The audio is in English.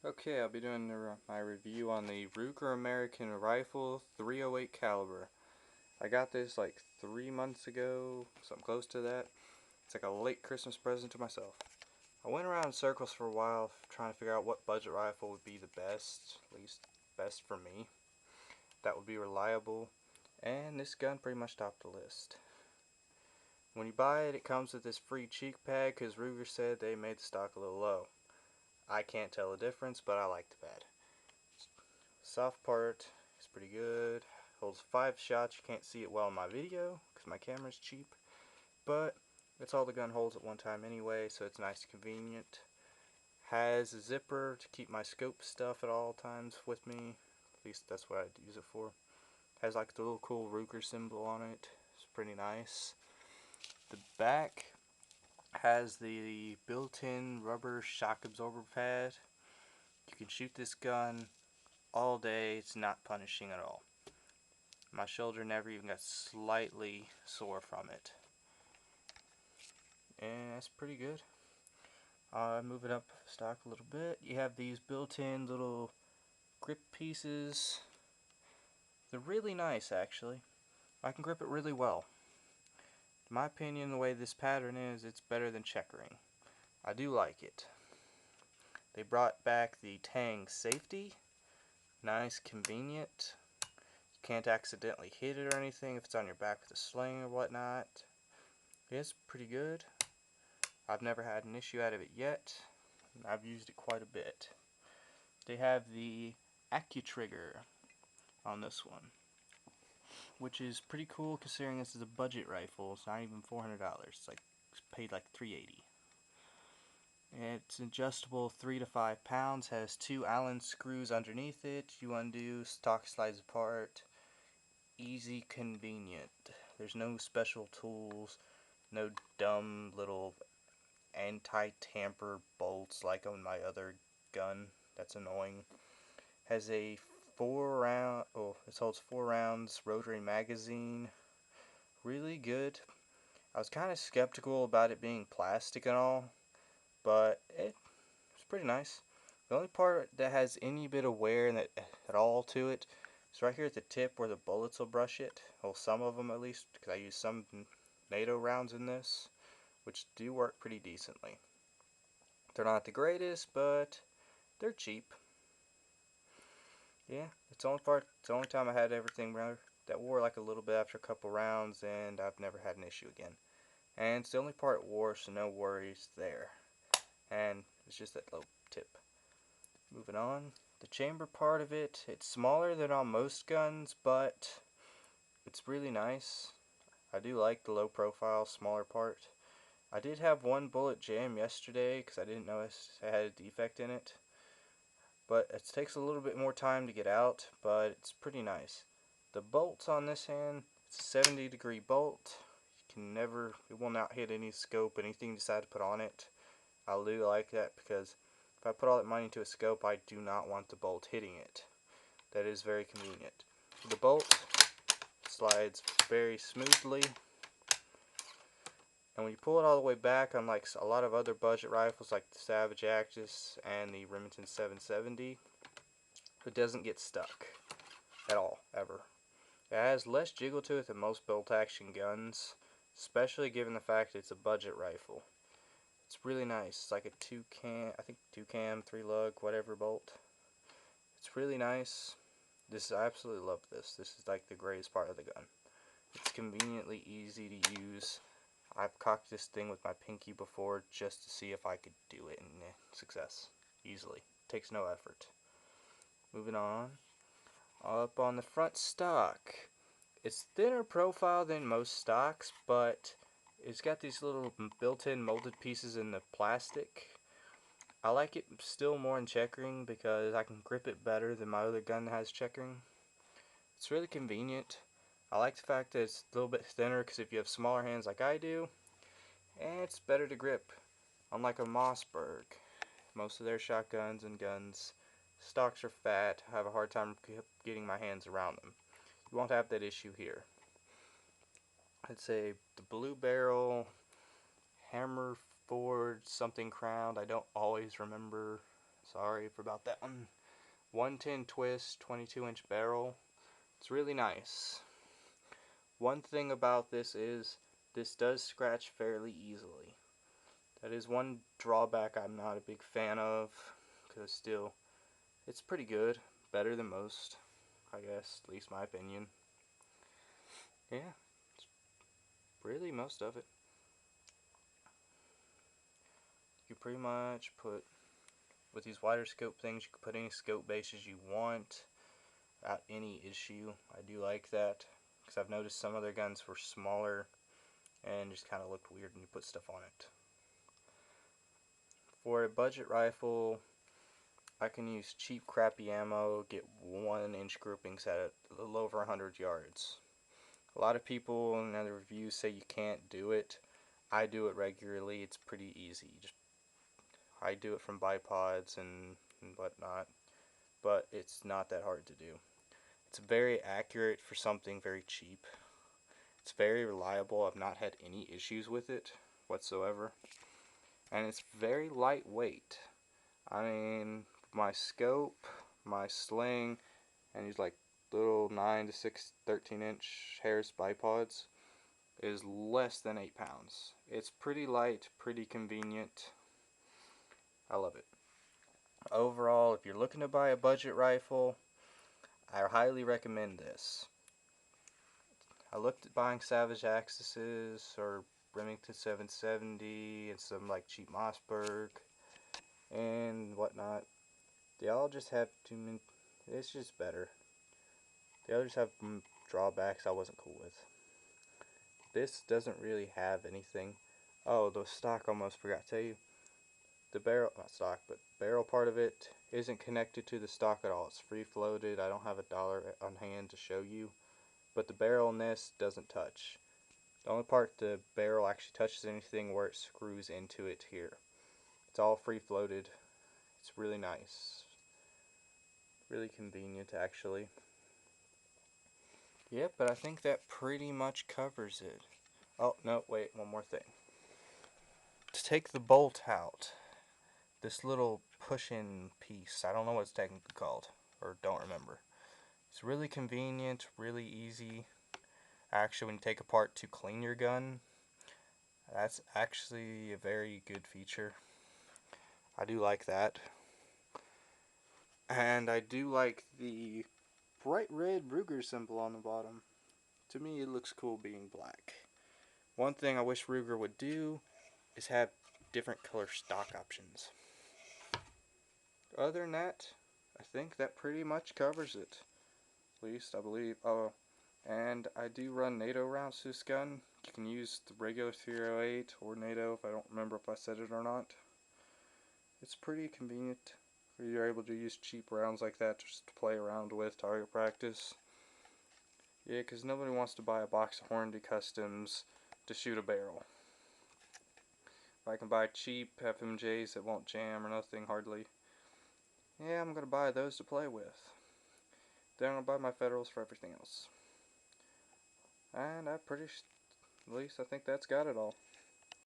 Okay, I'll be doing my review on the Ruger American Rifle 308 caliber. I got this like 3 months ago, something close to that. It's like a late Christmas present to myself. I went around in circles for a while trying to figure out what budget rifle would be the best, at least best for me. That would be reliable, and this gun pretty much topped the list. When you buy it, it comes with this free cheek pad because Ruger said they made the stock a little low. I can't tell the difference, but I like the pad. Soft part is pretty good. Holds 5 shots. You can't see it well in my video because my camera's cheap, but it's all the gun holds at one time anyway, so it's nice and convenient. Has a zipper to keep my scope stuff at all times with me. At least that's what I'd use it for. Has like the little cool Ruger symbol on it. It's pretty nice. The back has the built-in rubber shock absorber pad. You can shoot this gun all day. It's not punishing at all. My shoulder never even got slightly sore from it. And that's pretty good. Moving up stock a little bit. You have these built-in little grip pieces. They're really nice, actually. I can grip it really well. In my opinion, the way this pattern is, it's better than checkering. I do like it. They brought back the Tang safety. Nice, convenient. You can't accidentally hit it or anything if it's on your back with a sling or whatnot. It's pretty good. I've never had an issue out of it yet. I've used it quite a bit. They have the AccuTrigger on this one, which is pretty cool considering this is a budget rifle. It's not even $400. It's paid like $380. It's adjustable 3 to 5 pounds. Has 2 Allen screws underneath it. You undo, stock slides apart. Easy, convenient. There's no special tools, no dumb little anti-tamper bolts like on my other gun. That's annoying. Has a 4-round, it holds 4 rounds rotary magazine. Really good. I was kind of skeptical about it being plastic and all, but it's pretty nice. The only part that has any bit of wear at all to it is right here at the tip where the bullets will brush it. Well, some of them at least, because I use some NATO rounds in this, which do work pretty decently. They're not the greatest, but they're cheap. Yeah, it's the only time I had everything that wore like a little bit after a couple rounds, and I've never had an issue again. And it's the only part it wore, so no worries there. And it's just that low tip. Moving on, the chamber part of it, it's smaller than on most guns, but it's really nice. I do like the low profile, smaller part. I did have one bullet jam yesterday because I didn't notice I had a defect in it. But it takes a little bit more time to get out, but it's pretty nice. The bolts on this hand, it's a 70-degree bolt. It will not hit any scope, anything you decide to put on it. I do like that because if I put all that money into a scope, I do not want the bolt hitting it. That is very convenient. The bolt slides very smoothly, and when you pull it all the way back, unlike a lot of other budget rifles like the Savage Axis and the Remington 770, it doesn't get stuck at all, ever. It has less jiggle to it than most bolt action guns, especially given the fact it's a budget rifle. It's really nice. It's like a 2 cam, 3 lug, whatever bolt. It's really nice. I absolutely love this. This is like the greatest part of the gun. It's conveniently easy to use. I've cocked this thing with my pinky before just to see if I could do it, and success. Easily. Takes no effort. Moving on. Up on the front stock, it's thinner profile than most stocks, but it's got these little built-in molded pieces in the plastic. I like it still more in checkering because I can grip it better than my other gun that has checkering. It's really convenient. I like the fact that it's a little bit thinner because if you have smaller hands like I do, and it's better to grip. Unlike a Mossberg, most of their shotguns and guns, stocks are fat. I have a hard time getting my hands around them. You won't have that issue here. I'd say the Blue Barrel, Hammer Forged, something crowned. I don't always remember Sorry for about that one. 110 twist, 22-inch barrel. It's really nice. One thing about this is this does scratch fairly easily. That is one drawback I'm not a big fan of, because still, it's pretty good. Better than most, I guess, at least my opinion. Yeah, it's really most of it. You pretty much put, with these wider scope things, you can put any scope bases you want without any issue. I do like that, because I've noticed some other guns were smaller and just kind of looked weird when you put stuff on it. For a budget rifle, I can use cheap crappy ammo, get 1-inch groupings at a little over 100 yards. A lot of people in other reviews say you can't do it. I do it regularly. It's pretty easy. I do it from bipods and whatnot, but it's not that hard to do. It's very accurate for something very cheap. It's very reliable. I've not had any issues with it whatsoever. And it's very lightweight. I mean, my scope, my sling, and these like little 9 to 6, 13-inch Harris bipods is less than 8 pounds. It's pretty light, pretty convenient. I love it. Overall, if you're looking to buy a budget rifle, I highly recommend this. I looked at buying Savage Axis or Remington 770 and some like cheap Mossberg and whatnot. They all just have too many. It's just better. The others have drawbacks I wasn't cool with. This doesn't really have anything. Oh, the stock, almost forgot to tell you. The barrel, not stock, but barrel part of it isn't connected to the stock at all. It's free floated. I don't have a dollar on hand to show you. But the barrel in this doesn't touch. The only part the barrel actually touches anything where it screws into it here. It's all free floated. It's really nice. Really convenient actually. Yep, but I think that pretty much covers it. Oh, no, wait, one more thing. To take the bolt out, this little push-in piece, I don't know what it's technically called, or don't remember. It's really convenient, really easy. Actually, when you take apart to clean your gun, that's actually a very good feature. I do like that. And I do like the bright red Ruger symbol on the bottom. To me, it looks cool being black. One thing I wish Ruger would do is have different color stock options. Other than that, I think that pretty much covers it. At least, I believe. Oh, and I do run NATO rounds to this gun. You can use the regular 308 or NATO, if I don't remember if I said it or not. It's pretty convenient. You're able to use cheap rounds like that just to play around with, target practice. Yeah, because nobody wants to buy a box of Hornady Customs to shoot a barrel. If I can buy cheap FMJs that won't jam or nothing hardly, yeah, I'm going to buy those to play with. Then I'll buy my Federals for everything else. And at least I think that's got it all.